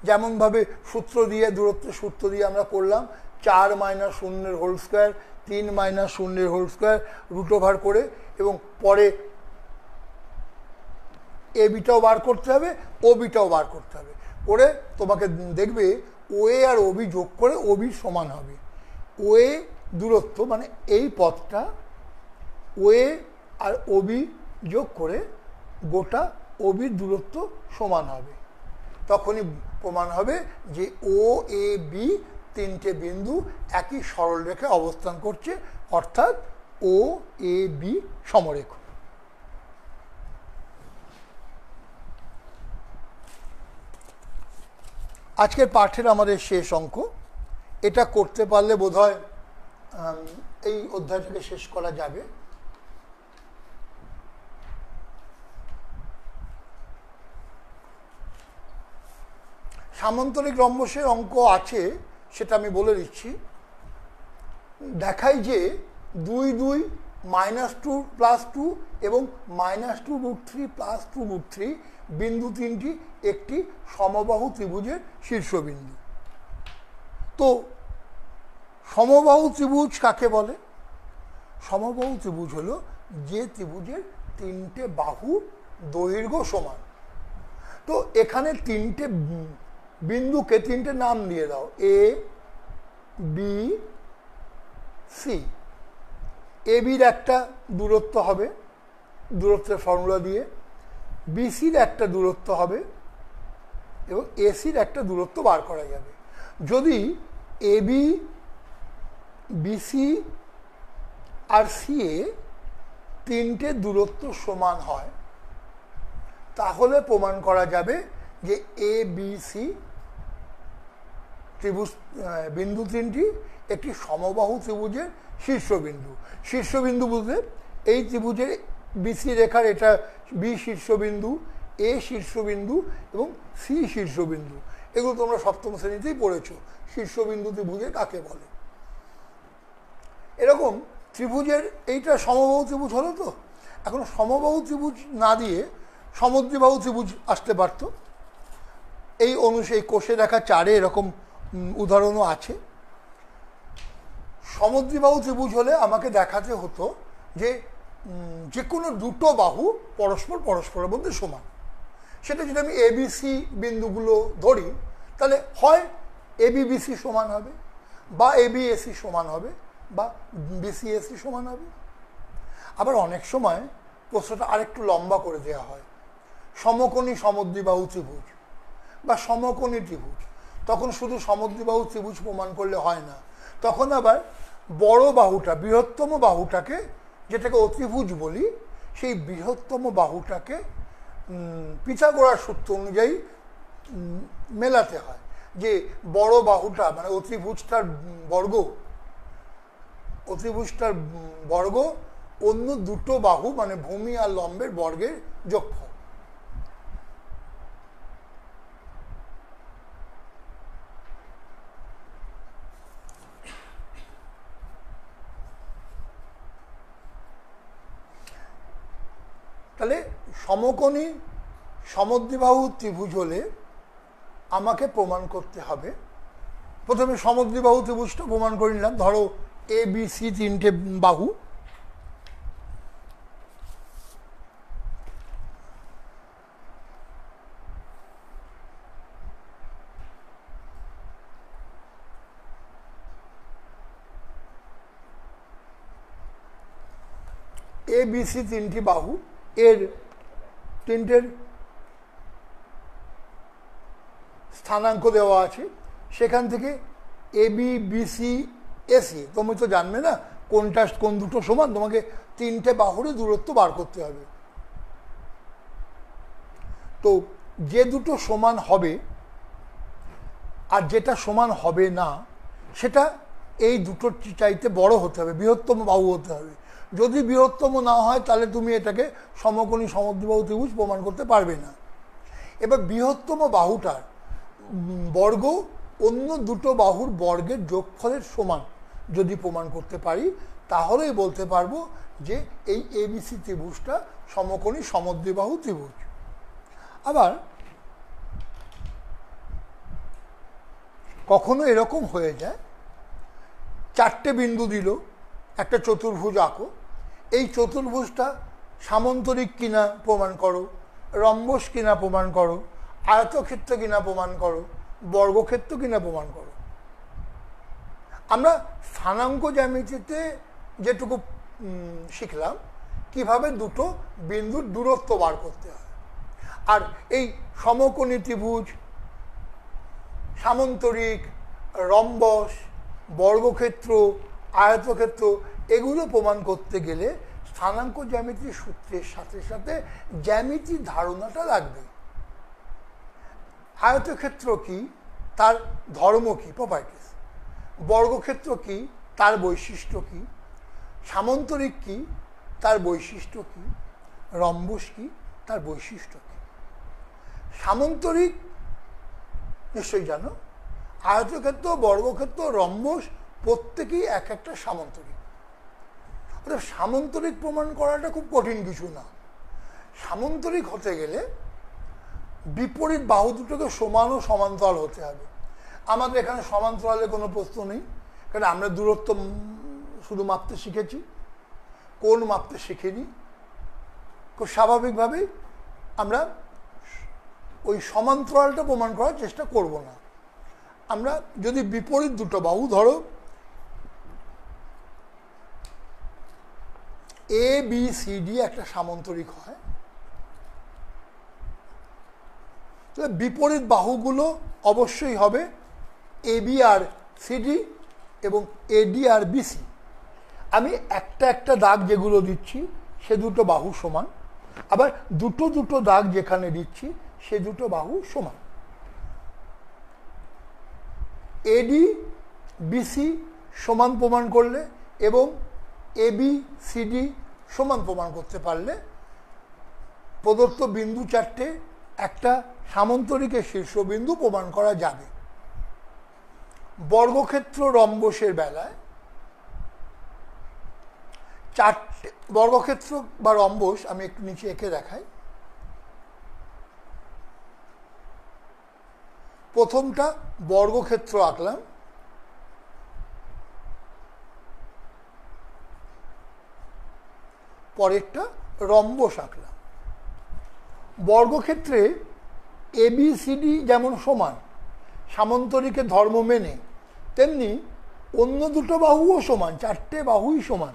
যেমনভাবে সূত্র দিয়ে দূরত্বের সূত্র দিয়ে আমরা করলাম 4 - 0 whole square, 3 - 0 whole square root over করে, এবং পরে এ বিটাও বার করতে হবে, ও বিটাও বার করতে হবে। করে তোমাকে দেখবে ও এ আর ও বি যোগ করে ও বির সমান হবে। ও এ দূরত্ব মানে এই পথটা ও এ আর ও বি যোগ করে গোটা ও বির দূরত্ব সমান হবে। তখনই প্রমাণ হবে যে ও এ বি তিনটে বিন্দু একই সরল রেখায় অবস্থান করছে, অর্থাৎ ও এ বি সমরেখ। আজকের পাঠের আমাদের শেষ অঙ্ক। এটা করতে পারলে বোধহয় এই অধ্যায়টাকে শেষ করা যাবে। সামান্তরিক রম্বসের অঙ্ক আছে, সেটা আমি বলে দিচ্ছি। দেখাই যে 2 2 -2 + 2 এবং -2√3 + 2√3 বিন্দু তিনটি একটি সমবাহু ত্রিভুজের শীর্ষবিন্দু। তো সমবাহু ত্রিভুজ কাকে বলে? সমবাহু ত্রিভুজ হলো যে ত্রিভুজের তিনটে বাহু দৈর্ঘ্য সমান। তো এখানে তিনটে বিন্দুকে তিনটে নাম দিয়ে দাও, এ বি সি। এ বির একটা দূরত্ব হবে দূরত্বের ফর্মুলা দিয়ে, বিসির একটা দূরত্ব হবে এবং এসির একটা দূরত্ব বার করা যাবে। যদি A B, BC R C এ তিনটে দূরত্ব সমান হয়, তাহলে প্রমাণ করা যাবে যে এ বি সি ত্রিভুজ বিন্দু তিনটি একটি সমবাহু ত্রিভুজের শীর্ষবিন্দু। শীর্ষবিন্দু বলতে এই ত্রিভুজের বিসি রেখার এটা বি শীর্ষবিন্দু, এ শীর্ষবিন্দু এবং সি শীর্ষবিন্দু। এগুলো তোমরা সপ্তম শ্রেণীতেই পড়েছো, শীর্ষবিন্দু ত্রিভুজের কাকে বলে। এরকম ত্রিভুজের এইটা সমবাহু ত্রিভুজ হলো। তো এখন সমবাহু ত্রিভুজ না দিয়ে সমদ্বিবাহু ত্রিভুজ আসতে পারত। এই এই কোষে দেখা 4 এরকম উদাহরণও আছে। সমদ্বিবাহু ত্রিভুজ হলে আমাকে দেখাতে হতো যে যে কোনো দুটো বাহু পরস্পরের মধ্যে সমান। সেটা যদি আমি এবিসি বিন্দুগুলো ধরি তাহলে হয় এবিবিসি সমান হবে, বা এবিএসি সমান হবে, বা বিসিএসি সমান হবে। আবার অনেক সময় প্রশ্নটা আরেকটু লম্বা করে দেওয়া হয়, সমকোণী সমদ্বিবাহু ত্রিভুজ বা সমকোণী ত্রিভুজ। তখন শুধু সমদ্বিবাহু ত্রিভুজ প্রমাণ করলে হয় না, তখন আবার বড় বাহুটা, বৃহত্তম বাহুটাকে, যেটাকে অতিভুজ বলি, সেই বৃহত্তম বাহুটাকে পিথাগোরাস সূত্র অনুযায়ী মেলাতে হয়। যে বড় বাহুটা মানে অতিভুজটার বর্গ অন্য দুটো বাহু মানে ভূমি আর লম্বের বর্গের যোগফল। তাহলে সমকোণী সমদ্বিবাহু ত্রিভুজ হলে আমাকে প্রমাণ করতে হবে, প্রথমে সমদ্বিবাহু ত্রিভুজটা প্রমাণ করে নিলাম। ধরো এ বি সি 3টে বাহু, এ বি সি 3টি বাহু, এর 3টের স্থানাঙ্ক দেওয়া আছে। সেখান থেকে এ বি বিসি এসি, তুমি তো জানবে না কোন দুটো সমান, তোমাকে 3টে বাহুরই দূরত্ব বার করতে হবে। তো যে দুটো সমান হবে আর যেটা সমান হবে না সেটা এই দুটো চাইতে বড় হতে হবে, বৃহত্তম বাহু হতে হবে। যদি বৃহত্তম না হয় তাহলে তুমি এটাকে সমকোণী সমদ্বিবাহু ত্রিভুজ প্রমাণ করতে পারবে না। এবার বৃহত্তম বাহুটার বর্গ অন্য দুটো বাহুর বর্গের যোগফলের সমান যদি প্রমাণ করতে পারি তাহলেই বলতে পারবো যে এই এবিসি ত্রিভুজটা সমকোণী সমদ্বিবাহু ত্রিভুজ। আবার কখনো এরকম হয়ে যায়, 4টে বিন্দু দিল, একটা চতুর্ভুজ আঁকো, এই চতুর্ভুজটা সামন্তরিক কিনা প্রমাণ করো, রম্বস কিনা প্রমাণ করো, আয়তক্ষেত্র কিনা প্রমাণ করো, বর্গক্ষেত্র কিনা প্রমাণ করো। আমরা স্থানাঙ্ক জ্যামিতিতে যেটুকু শিখলাম কিভাবে দুটো বিন্দুর দূরত্ব বার করতে হয়, আর এই সমকোণী ত্রিভুজ, সামন্তরিক, রম্বস, বর্গক্ষেত্র, আয়তক্ষেত্র এগুলো প্রমাণ করতে গেলে স্থানাঙ্ক জ্যামিতির সূত্রের সাথে সাথে জ্যামিতির ধারণাটা লাগবে। আয়তক্ষেত্র কি, তার ধর্ম কি, প্রপার্টিস, বর্গক্ষেত্র কি, তার বৈশিষ্ট্য কি, সামন্তরিক কি, তার বৈশিষ্ট্য কি, রম্বস কি, তার বৈশিষ্ট্য কি। সামন্তরিক নিশ্চয়ই জানো, আয়তক্ষেত্র, বর্গক্ষেত্র, রম্বস প্রত্যেকেই এক একটা সামন্তরিক। অর্থাৎ সামন্তরিক প্রমাণ করাটা খুব কঠিন কিছু না। সামন্তরিক হতে গেলে বিপরীত বাহু দুটোকে সমান ও সমান্তরাল হতে হবে। আমাদের এখানে সমান্তরালের কোনো প্রশ্ন নেই, কারণ আমরা দূরত্ব শুধু মাপতে শিখেছি, কোণ মাপতে শিখিনি। খুব স্বাভাবিকভাবেই আমরা ওই সমান্তরালটা প্রমাণ করার চেষ্টা করব না। আমরা যদি বিপরীত দুটো বাহু, ধরো এ বি সি ডি একটা সামন্তরিক হয়, তাহলে বিপরীত বাহুগুলো অবশ্যই হবে এ বি আর সিডি এবং এডি আর বিসি। আমি একটা একটা দাগ যেগুলো দিচ্ছি সে দুটো বাহু সমান, আবার দুটো দুটো দাগ যেখানে দিচ্ছি সে দুটো বাহু সমান। এডি বিসি সমান প্রমাণ করলে এবং এবি সিডি সমান প্রমাণ করতে পারলে প্রদত্ত বিন্দু 4টে একটা সামন্তরিকের শীর্ষবিন্দু প্রমাণ করা যাবে। বর্গক্ষেত্র রম্বসের বেলায় 4টে বর্গক্ষেত্র বা রম্বস, আমি একটু নিচে এঁকে দেখাই, প্রথমটা বর্গক্ষেত্র আঁকলাম, পরেরটা রম্বস আঁকলাম। বর্গক্ষেত্রে ABCD যেমন সমান সামান্তরিকের ধর্ম মেনে, তেমনি অন্য দুটো বাহুও সমান, চারটে বাহুই সমান।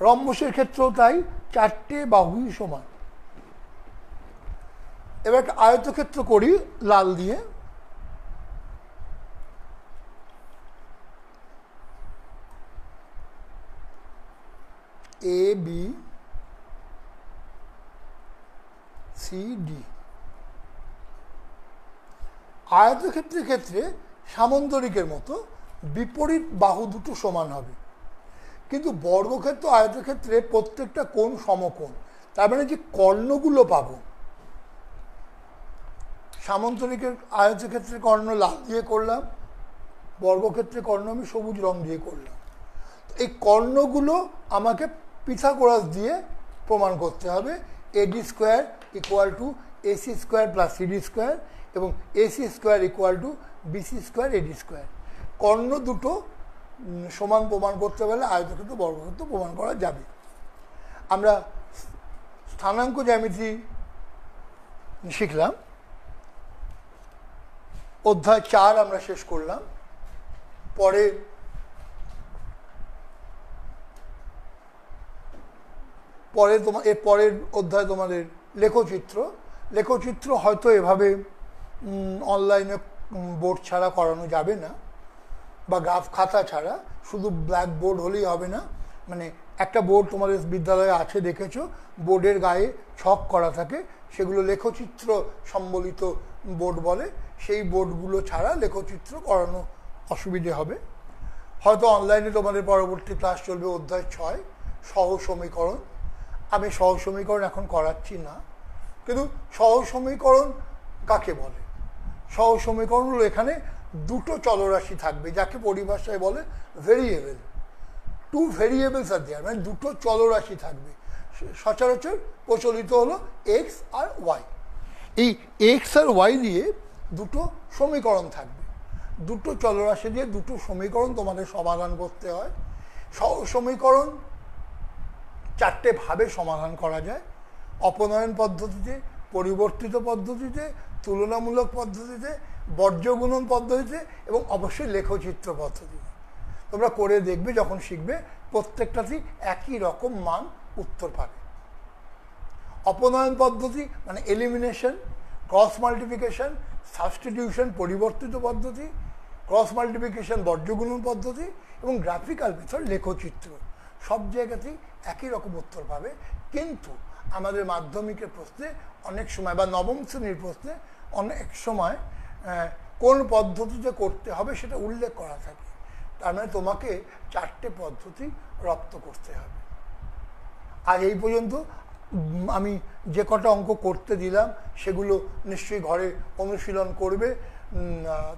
রম্বসের ক্ষেত্রেও তাই, চারটে বাহুই সমান। এবার একটা আয়তক্ষেত্র করি লাল দিয়ে। ABCD। আয়তক্ষেত্রের ক্ষেত্রে সামান্তরিকের মতো বিপরীত বাহু দুটো সমান হবে, কিন্তু বর্গক্ষেত্র আয়তক্ষেত্রে প্রত্যেকটা কোণ সমকোণ। তার মানে যে কর্ণগুলো পাবো, সামান্তরিকের আয়তক্ষেত্রে কর্ণ লাল দিয়ে করলাম, বর্গক্ষেত্রে কর্ণ আমি সবুজ রং দিয়ে করলাম। এই কর্ণগুলো আমাকে পিথাগোরাস দিয়ে প্রমাণ করতে হবে। AD square equal to AC square plus CD square এবং AC square equal to BC square AD square. কর্ণ দুটো সমান প্রমাণ করতে পারলে আয়তক্ষেত্র বর্গক্ষেত্র প্রমাণ করা যাবে। আমরা স্থানাঙ্ক জ্যামিতি শিখলাম, অধ্যায় 4 আমরা শেষ করলাম। পরের অধ্যায় তোমাদের লেখচিত্র। লেখচিত্র হয়তো এভাবে অনলাইনে বোর্ড ছাড়া করানো যাবে না, বা গ্রাফ খাতা ছাড়া, শুধু ব্ল্যাক বোর্ড হলেই হবে না। মানে একটা বোর্ড তোমাদের বিদ্যালয়ে আছে দেখেছো, বোর্ডের গায়ে ছক করা থাকে, সেগুলো লেখচিত্র সম্বলিত বোর্ড বলে। সেই বোর্ডগুলো ছাড়া লেখচিত্র করানো অসুবিধে হবে। হয়তো অনলাইনে তোমাদের পরবর্তী ক্লাস চলবে অধ্যায় 6 সহজ সমীকরণ। আমি সহজ সমীকরণ এখন করাচ্ছি না, কিন্তু সহজ সমীকরণ কাকে বলে? সহজ সমীকরণ হলো এখানে দুটো চলরাশি থাকবে, যাকে পরিভাষায় বলে ভেরিয়েবল। টু ভেরিয়েবলস আর দেয়ার, মানে দুটো চলরাশি থাকবে। সচরাচর প্রচলিত হলো এক্স আর ওয়াই। এই এক্স আর ওয়াই দিয়ে দুটো সমীকরণ থাকবে। দুটো চলরাশি দিয়ে দুটো সমীকরণ তোমাদের সমাধান করতে হয়। সহজ সমীকরণ চারটে ভাবে সমাধান করা যায়: অপনয়ন পদ্ধতিতে, পরিবর্তিত পদ্ধতিতে, তুলনামূলক পদ্ধতিতে, বর্জ্যগুণন পদ্ধতিতে এবং অবশ্যই লেখচিত্র পদ্ধতিতে। তোমরা করে দেখবে, যখন শিখবে প্রত্যেকটাতেই একই রকম মান উত্তর পাবে। অপনয়ন পদ্ধতি মানে এলিমিনেশন, ক্রস মাল্টিপ্লিকেশন, সাবস্টিটিউশন পরিবর্তিত পদ্ধতি, ক্রস মাল্টিপ্লিকেশন বর্জ্যগুণন পদ্ধতি এবং গ্রাফিক্যাল মেথড লেখচিত্র। সব জায়গাতেই একই রকম উত্তর পাবে। কিন্তু আমাদের মাধ্যমিকের প্রশ্নে অনেক সময়, বা নবম শ্রেণীর প্রশ্নে অনেক সময় কোন পদ্ধতিতে করতে হবে সেটা উল্লেখ করা থাকে। তার মানে তোমাকে চারটে পদ্ধতি রপ্ত করতে হবে। আর এই পর্যন্ত আমি যে কটা অঙ্ক করতে দিলাম সেগুলো নিশ্চয়ই ঘরে অনুশীলন করবে।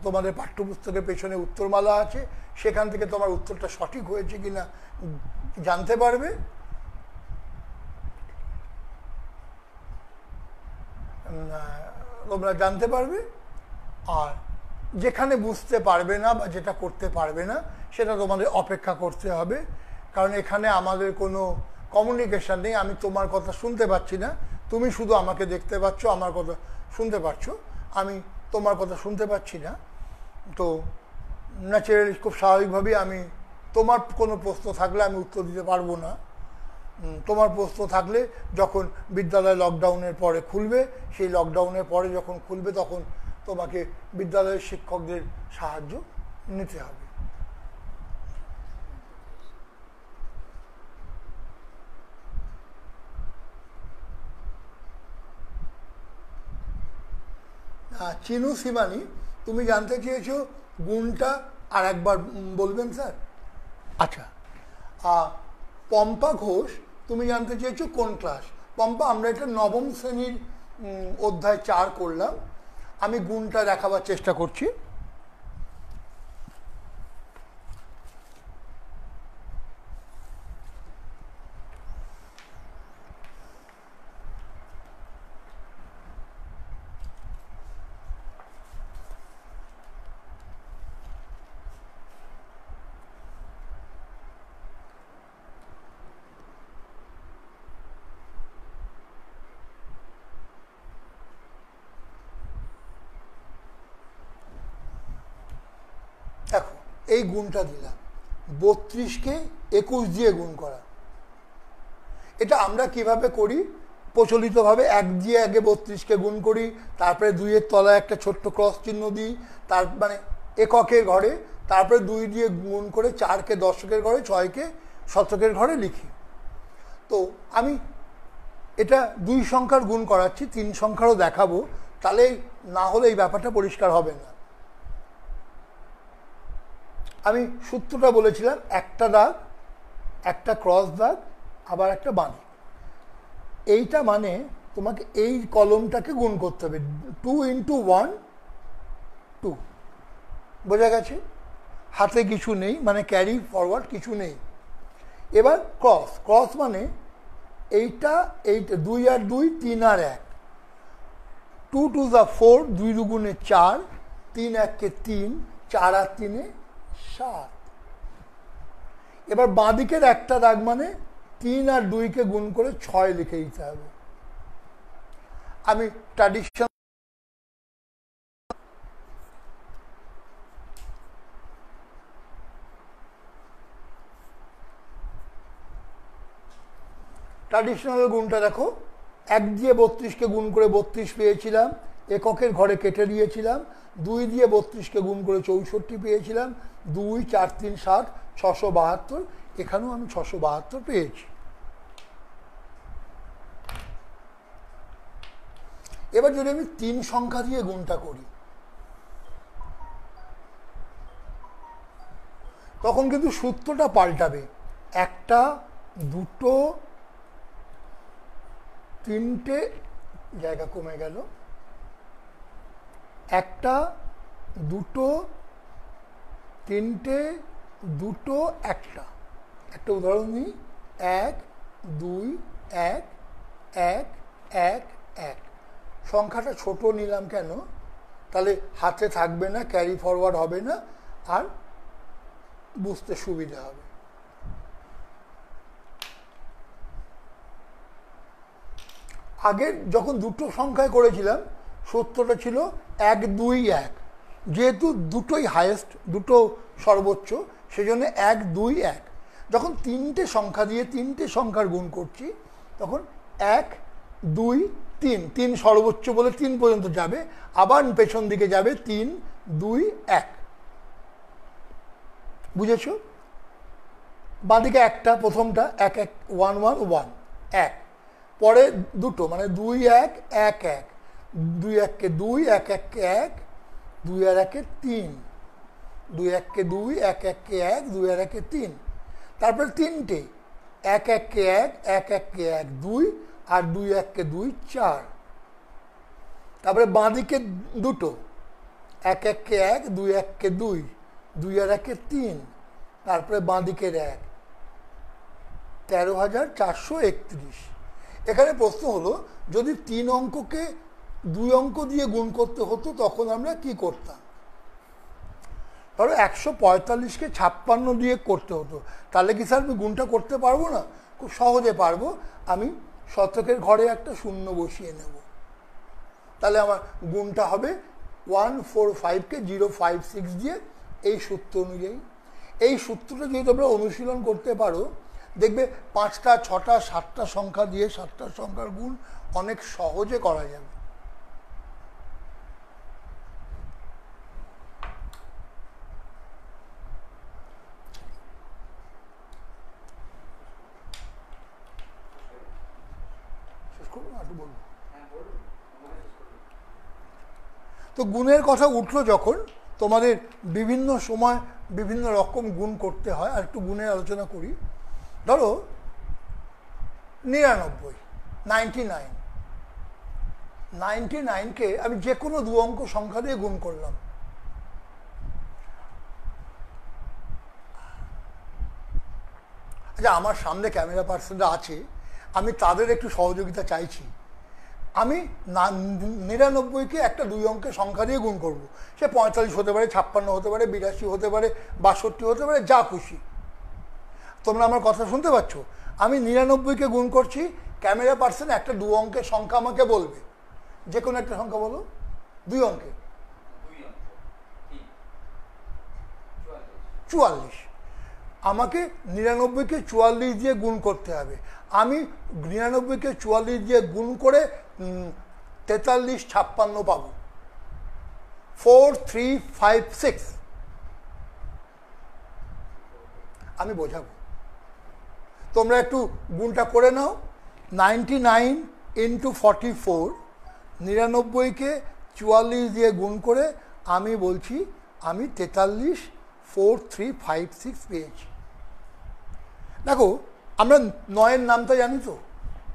তোমাদের পাঠ্যপুস্তকের পেছনে উত্তরমালা আছে, সেখান থেকে তোমার উত্তরটা সঠিক হয়েছে কিনা জানতে পারবে। তোমরা জানতে পারবে। আর যেখানে বুঝতে পারবে না বা যেটা করতে পারবে না সেটা তোমাদের অপেক্ষা করতে হবে, কারণ এখানে আমাদের কোনো কমিউনিকেশন নেই। আমি তোমার কথা শুনতে পাচ্ছি না, তুমি শুধু আমাকে দেখতে পাচ্ছ, আমার কথা শুনতে পাচ্ছ, আমি তোমার কথা শুনতে পাচ্ছি না। তো ন্যাচারালি খুব স্বাভাবিকভাবেই আমি তোমার কোনো প্রশ্ন থাকলে আমি উত্তর দিতে পারবো না। তোমার প্রশ্ন থাকলে যখন বিদ্যালয় লকডাউনের পরে খুলবে, সেই লকডাউনের পরে যখন খুলবে তখন তোমাকে বিদ্যালয়ের শিক্ষকদের সাহায্য নিতে হবে। চিনু সিমানি, তুমি জানতে চেয়েছো গুণটা আর একবার বলবেন স্যার? আচ্ছা। পম্পা ঘোষ, তুমি জানতে চেয়েছো কোন ক্লাস? পম্পা, আমরা এটা নবম শ্রেণীর অধ্যায় 4 করলাম। আমি গুণটা দেখাবার চেষ্টা করছি। এই গুণটা দিলাম, 32কে 21 দিয়ে গুণ করা। এটা আমরা কিভাবে করি? প্রচলিতভাবে 1 দিয়ে আগে 32কে গুণ করি, তারপরে 2-এর তলায় একটা ছোট্ট ক্রস চিহ্ন দিই, তার মানে এককের ঘরে, তারপরে 2 দিয়ে গুণ করে 4কে দশকের ঘরে, 6কে শতকের ঘরে লিখি। তো আমি এটা 2 সংখ্যার গুণ করাচ্ছি, 3 সংখ্যারও দেখাবো, তাহলে না হলে এই ব্যাপারটা পরিষ্কার হবে না। আমি সূত্রটা বলেছিলাম, একটা দাগ, একটা ক্রস দাগ, আবার একটা বাঁধি। এইটা মানে তোমাকে এই কলমটাকে গুণ করতে হবে, 2 × 1 2। বোঝা গেছে? হাতে কিছু নেই, মানে ক্যারি ফরওয়ার্ড কিছু নেই। এবার ক্রস, ক্রস মানে এইটা 2 আর 2 3 আর 1, 2 2 যা 4, 2 2 4, 3 1 3, 4 আর 3 7। এবার বাঁদিকের একটা দাগ মানে 3 আর 2কে গুণ করে 6 লিখে দিতে হবে। আমি ট্র্যাডিশনাল গুণটা দেখো, 1 দিয়ে 32কে গুণ করে 32 পেয়েছিলাম, এককের ঘরে কেটে দিয়েছিলাম। 2 দিয়ে 32কে গুণ করে 64 পেয়েছিলাম। 2 4 3 7, 672। এখানেও আমি 672 পেয়েছি। এবার যদি আমি 3 সংখ্যা দিয়ে গুণটা করি, তখন কিন্তু সূত্রটা পাল্টাবে। 1টা 2টো 3টে, জায়গা কমে গেল, 1টা 2টো 3টে 2টো 1টা। একটা উদাহরণ নিই, 1 2 1 1 1 1। সংখ্যাটা ছোট নিলাম কেন? তাহলে হাতে থাকবে না, ক্যারি ফরওয়ার্ড হবে না, আর বুঝতে সুবিধা হবে। আগে যখন দুটো সংখ্যায় করেছিলাম, সূত্রটা ছিল 1 2 1। যেহেতু দুটোই হায়েস্ট, দুটো সর্বোচ্চ, সেজন্য 1 2 1। যখন 3টে সংখ্যা দিয়ে 3টে সংখ্যার গুণ করছি, তখন 1 2 3, 3 সর্বোচ্চ বলে 3 পর্যন্ত যাবে, আবার পেছন দিকে যাবে 3 2 1। বুঝেছ? বাঁদিকে একটা, প্রথমটা 1 1 1 1 1 1, পরে দুটো মানে 2 1 1 1, 2 1কে 2, 1 1কে 1, 2 আর 1কে 3, 2 1কে 2, 1 1কে 1, 2 আর 1কে 3। তারপরে 3টে, 1 1কে 1, 1 1কে 1 2, আর 2 1কে 2 4। তারপরে বাঁদিকে দুটো, 1 1কে 1, 2 1কে 2, 2 আর 1কে 3। তারপরে বাঁদিকের 1, 13,431। এখানে প্রশ্ন হলো, যদি 3 অঙ্ককে 2 অঙ্ক দিয়ে গুণ করতে হতো, তখন আমরা কি করতাম? ধরো 145কে 56 দিয়ে করতে হতো, তাহলে কি স্যার আমি গুণটা করতে পারবো না? খুব সহজে পারবো। আমি শতকের ঘরে একটা শূন্য বসিয়ে নেব, তাহলে আমার গুণটা হবে 145কে 056 দিয়ে, এই সূত্র অনুযায়ী। এই সূত্রটা যদি তোমরা অনুশীলন করতে পারো, দেখবে 5টা 6টা 7টা সংখ্যা দিয়ে 7টা সংখ্যার গুণ অনেক সহজে করা যাবে। তো গুণের কথা উঠলো যখন, তোমাদের বিভিন্ন সময় বিভিন্ন রকম গুণ করতে হয়, আর একটু গুণের আলোচনা করি। ধরো 99, 99কে আমি যে কোনো 2 অঙ্ক সংখ্যা দিয়ে গুণ করলাম। আচ্ছা, আমার সামনে ক্যামেরা পার্সনরা আছে, আমি তাদের একটু সহযোগিতা চাইছি। আমি 99কে একটা 2 অঙ্কের সংখ্যা দিয়ে গুণ করব। সে 45 হতে পারে, 56 হতে পারে, 82 হতে পারে, 62 হতে পারে, যা খুশি। তোমরা আমার কথা শুনতে পাচ্ছ? আমি 99কে গুণ করছি, ক্যামেরা পার্সন একটা 2 অঙ্কের সংখ্যা আমাকে বলবে। যে কোনো একটা সংখ্যা বলো, 2 অঙ্কের। 44। আমাকে 99কে 44 দিয়ে গুণ করতে হবে। আমি 99কে 44 দিয়ে গুণ করে 43 56 পাবো। 4356 আমি বোঝাবো, তোমরা একটু গুণটা করে নাও। 99 × 44, 99কে 44 দিয়ে গুণ করে আমি বলছি আমি 43 4356 পেয়েছি। দেখো আমরা 9-এর নামটা জানি তো,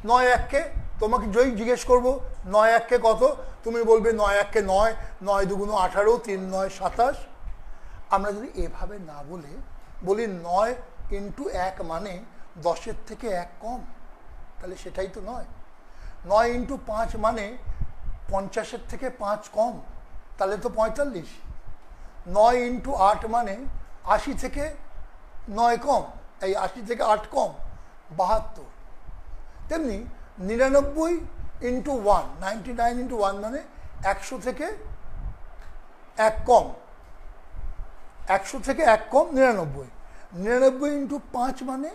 9-1কে তোমাকে যদি জিজ্ঞেস করবো 9-1কে কত, তুমি বলবে 9-1কে 9, 9 2 18, 3 9 27। আমরা যদি এভাবে না বলে বলি 9 × 1 মানে 10-এর থেকে 1 কম, তাহলে সেটাই তো নয়। 9 × 5 মানে 50-এর থেকে 5 কম, তাহলে তো 45। 9 × 8 মানে 80 থেকে 9 কম, এই 80 থেকে 8 কম, 72। তেমনি 99 × 1, 99 × 1 মানে 100 থেকে 1 কম, 100 থেকে 1 কম 99। 99 × 5 মানে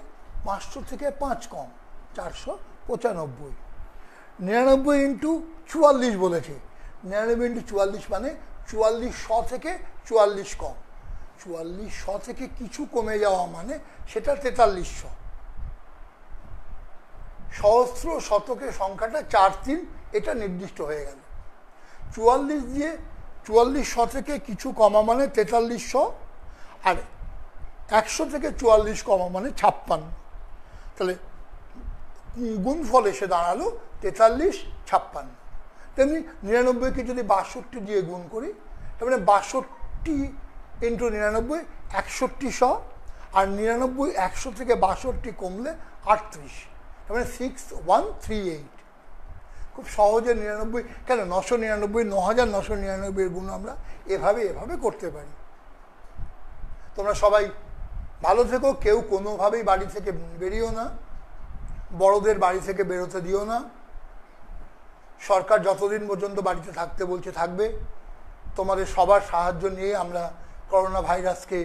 500 থেকে 5 কম, 495। 99 × 44 বলেছে, 99 × 44 মানে 4400 থেকে 44 কম, 4400 থেকে কিছু কমে যাওয়া মানে সেটা 4300। সহস্র শতকের সংখ্যাটা 4 3, এটা নির্দিষ্ট হয়ে গেল। 44 দিয়ে 4400 থেকে কিছু কমা মানে 4300, আর 100 থেকে 44 কমা মানে 56। তাহলে গুণফল এসে দাঁড়ালো 43 56। তেমনি 99কে যদি 62 দিয়ে গুণ করি, তার মানে 62 × 99 6100, আর 99 100 থেকে 62 কমলে 38, তার মানে 6138। খুব সহজে 99 কেন 999 9999 গুণ আমরা এভাবে করতে পারি। তোমরা সবাই ভালো থেকো, কেউ কোনোভাবেই বাড়ি থেকে বেরিও না, বড়দের বাড়ি থেকে বেরোতে দিও না। সরকার যতদিন পর্যন্ত বাড়িতে থাকতে বলছে থাকবে। তোমাদের সবার সাহায্য নিয়ে আমরা করোনা ভাইরাসকে,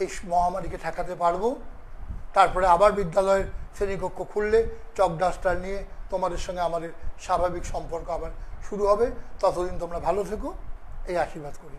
এই মহামারীকে ঠেকাতে পারবো। তারপরে আবার বিদ্যালয়ের শ্রেণীকক্ষ খুললে চক ডাস্টার নিয়ে তোমাদের সঙ্গে আমাদের স্বাভাবিক সম্পর্ক আবার শুরু হবে। ততদিন তোমরা ভালো থেকো, এই আশীর্বাদ করি।